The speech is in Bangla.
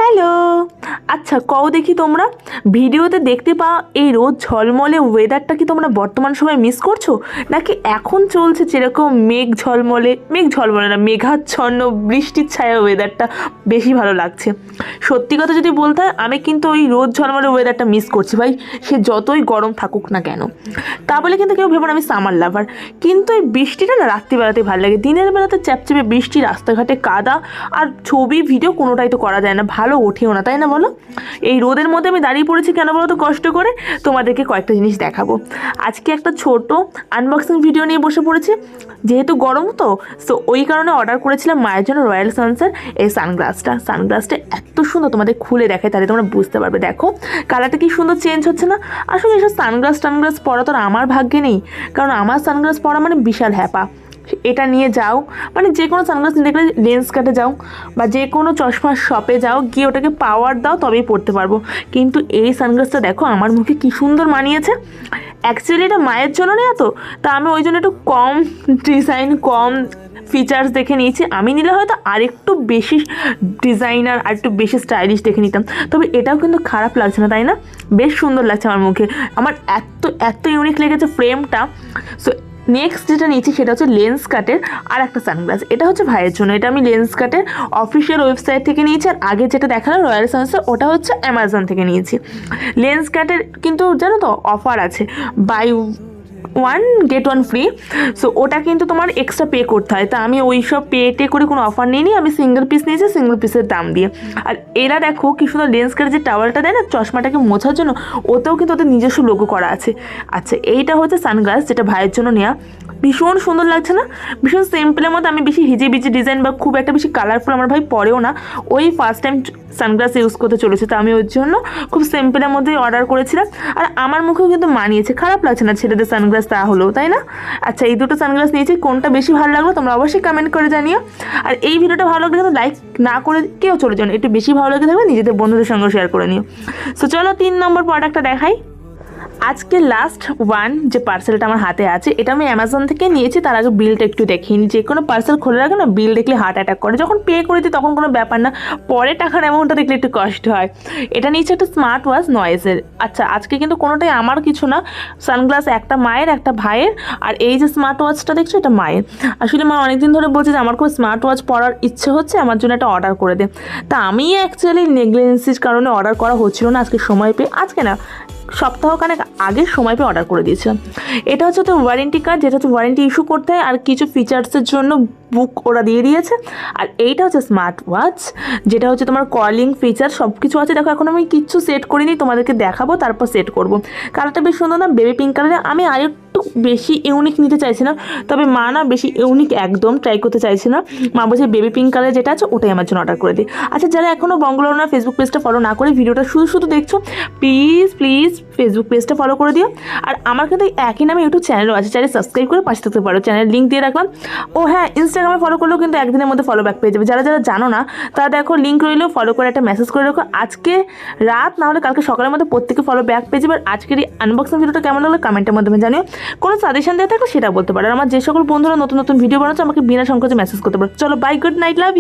হ্যালো। আচ্ছা কও দেখি, তোমরা ভিডিওতে দেখতে পাও এই রোদ ঝলমলে ওয়েদারটা কি তোমরা বর্তমান সময়ে মিস করছো, নাকি এখন চলছে যেরকম মেঘ ঝলমলে না, মেঘাচ্ছন্ন বৃষ্টির ছায়া ওয়েদারটা বেশি ভালো লাগছে? সত্যি কথা যদি বলতে হয়, আমি কিন্তু ওই রোদ ঝলমলে ওয়েদারটা মিস করছি ভাই, সে যতই গরম থাকুক না কেন। তা বলে কিন্তু কেউ ভেবো না আমি সামার লাভার, কিন্তু এই বৃষ্টিটা না রাত্রিবেলাতে ভালো লাগে। দিনের বেলাতে চ্যাপচ্যাপে বৃষ্টি, রাস্তাঘাটে কাদা, আর ছবি ভিডিও কোনোটাই তো করা যায় না, ভালো ওঠেও না, তাই না বলো? এই রোদের মধ্যে আমি দাঁড়িয়ে পড়েছি কেন বলো তো, কষ্ট করে তোমাদেরকে কয়েকটা জিনিস দেখাবো। আজকে একটা ছোট আনবক্সিং ভিডিও নিয়ে বসে পড়েছি, যেহেতু গরম তো সো ওই কারণে অর্ডার করেছিলাম মায়ের জন্য রয়্যাল সানসের এই সানগ্লাসটা এত সুন্দর, তোমাদের খুলে দেখায় তাহলে তোমরা বুঝতে পারবে। দেখো কালারটা কি সুন্দর চেঞ্জ হচ্ছে না? আসলে এসব সানগ্লাস পরা তো আমার ভাগ্যে নেই, কারণ আমার সানগ্লাস পরা মানে বিশাল হ্যাপা। এটা নিয়ে যাও, মানে যে কোনো সানগ্লাস নিতে গেলে লেন্স কাটে যাও বা যে কোনো চশমার শপে যাও, গিয়ে ওটাকে পাওয়ার দাও তবেই পড়তে পারবো। কিন্তু এই সানগ্লাসটা দেখো আমার মুখে কি সুন্দর মানিয়েছে। অ্যাকচুয়ালি এটা মায়ের জন্য নেই তো, তা আমি ওই জন্য একটু কম ডিজাইন, কম ফিচার্স দেখে নিয়েছি। আমি নিলে হয়তো আরেকটু বেশি ডিজাইনার আর একটু বেশি স্টাইলিশ দেখে নিতাম, তবে এটাও কিন্তু খারাপ লাগছে না, তাই না? বেশ সুন্দর লাগছে আমার মুখে, আমার এত ইউনিক লেগেছে ফ্রেমটা। সো নেক্সট যেটা নিয়েছি সেটা হচ্ছে লেন্স কাটের আর একটা সানগ্লাস। এটা হচ্ছে ভাইয়ের জন্য, এটা আমি লেন্স কাটের অফিসিয়াল ওয়েবসাইট থেকে নিয়েছি, আর আগে যেটা দেখালাম রয়্যাল সানসের ওটা হচ্ছে অ্যামাজন থেকে নিয়েছি। লেন্স কাটের কিন্তু জানো তো অফার আছে, বাই 1 get 1 ফ্রি। সো ওটা কিন্তু তোমার এক্সট্রা পে করতে হয়, তা আমি ওই সব পে করে কোনো অফার নিইনি, আমি সিঙ্গেল পিস নিয়েছি সিঙ্গেল পিসের দাম দিয়ে। আর এরা দেখো কি সুন্দর লেন্স কাটের যে টাওয়ালটা দেয় না চশমাটাকে মোছার জন্য, ওতেও কিন্তু ওদের নিজস্ব লোগো করা আছে। আচ্ছা এইটা হচ্ছে সানগ্লাস যেটা ভাইয়ের জন্য নেওয়া, ভীষণ সুন্দর লাগছে না? ভীষণ সিম্পলের মধ্যে, আমি বেশি হিজিবিজি ডিজাইন বা খুব একটা বেশি কালারফুল আমার ভাই পরেও না, ওই ফার্স্ট টাইম সানগ্লাস ইউজ করতে চলেছে, তো আমি ওর জন্য খুব সিম্পলের মধ্যেই অর্ডার করেছিলাম। আর আমার মুখেও কিন্তু মানিয়েছে, খারাপ লাগছে না ছেলেদের সানগ্লাস তা হলো, তাই না? আচ্ছা এই দুটো সানগ্লাস নিয়েছি, কোনটা বেশি ভালো লাগলো তোমরা অবশ্যই কমেন্ট করে জানিও। আর এই ভিডিওটা ভালো লাগলে কিন্তু লাইক না করে কেউ চলে যান, একটু বেশি ভালো লাগে থাকবে নিজেদের বন্ধুদের সঙ্গে শেয়ার করে নিও। সো চলো 3 নম্বর প্রোডাক্টটা দেখাই। আজকে লাস্ট ওয়ান যে পার্সেলটা আমার হাতে আছে, এটা আমি অ্যামাজন থেকে নিয়েছি। তার আগে বিলটা একটু দেখিনি, যে কোনো পার্সেল খোলার আগে না বিল দেখলে হার্ট অ্যাটাক করে, যখন পে করে দিই তখন কোনো ব্যাপার না, পরে টাকার অ্যামাউন্টটা দেখলে একটু কষ্ট হয়। এটা নিয়েছে একটা স্মার্ট ওয়াচ নয়েজের। আচ্ছা আজকে কিন্তু কোনোটাই আমার কিছু না, সানগ্লাস একটা মায়ের একটা ভাইয়ের, আর এই যে স্মার্ট ওয়াচটা দেখছো এটা মায়ের। আসলে মা অনেকদিন ধরে বলছে যে আমার খুব স্মার্ট ওয়াচ পরার ইচ্ছে হচ্ছে, আমার জন্য একটা অর্ডার করে দে। তা আমি অ্যাকচুয়ালি নেগলিজেন্সির কারণে অর্ডার করা হচ্ছিল না, আজকে সময় পেয়ে, আজকে না সপ্তাহখানেক আগের সময় পেয়ে অর্ডার করে দিয়েছিলাম। এটা হচ্ছে তো ওয়ারেন্টি কার্ড, যেটা হচ্ছে ওয়ারেন্টি ইস্যু করতে হয়, আর কিছু ফিচার্সের জন্য বুক ওরা দিয়ে দিয়েছে। আর এইটা হচ্ছে স্মার্ট ওয়াচ, যেটা হচ্ছে তোমার কলিং ফিচার সব কিছু আছে। দেখো এখন আমি কিচ্ছু সেট করিনি, তোমাদেরকে দেখাবো তারপর সেট করব। কালারটা বেশ সুন্দর না, বেবি পিঙ্ক কালারে। আমি আরেকটু বেশি ইউনিক নিতে চাইছিলাম, তবে মা না বেশি ইউনিক একদম ট্রাই করতে চাইছে না, মা বলছে বেবি পিঙ্ক কালার যেটা আছে ওটাই আমার জন্য অর্ডার করে দিই। আচ্ছা যারা এখনও বঙ্গলরনা ফেসবুক পেজটা ফলো না করে ভিডিওটা শুধু দেখছো, প্লিজ ফেসবুক পেজটা ফলো করে দিও। আর আমার কিন্তু একই নামে ইউটিউব চ্যানেলও আছে, চ্যানেল সাবস্ক্রাইব করে পাশে থাকতে পারো, চ্যানেল লিঙ্ক দিয়ে রাখলাম। ও হ্যাঁ, ইনস্টাগ্রামে ফলো করলেও কিন্তু একদিনের মধ্যে ফলো ব্যাক পেয়ে যাবে। যারা জানো না তারা দেখো লিঙ্ক রইলেও ফলো করে একটা মেসেজ করে রাখো, আজকে রাত না হলে কালকে সকালের মধ্যে প্রত্যেকে ফলো ব্যাক পেয়ে যাবে। আর আজকের এই আনবক্সিং ভিডিওটা কেমন লাগলো কমেন্টের মাধ্যমে জানিও, কোনো সাজেশন দেওয়া থাকলে সেটা বলতে পারো। আর আমার যে সকল বন্ধুরা নতুন ভিডিও বানাচ্ছে আমাকে বিনা সংকোচে মেসেজ করতে পারো। চলো বাই, গুড নাইট, লাভ।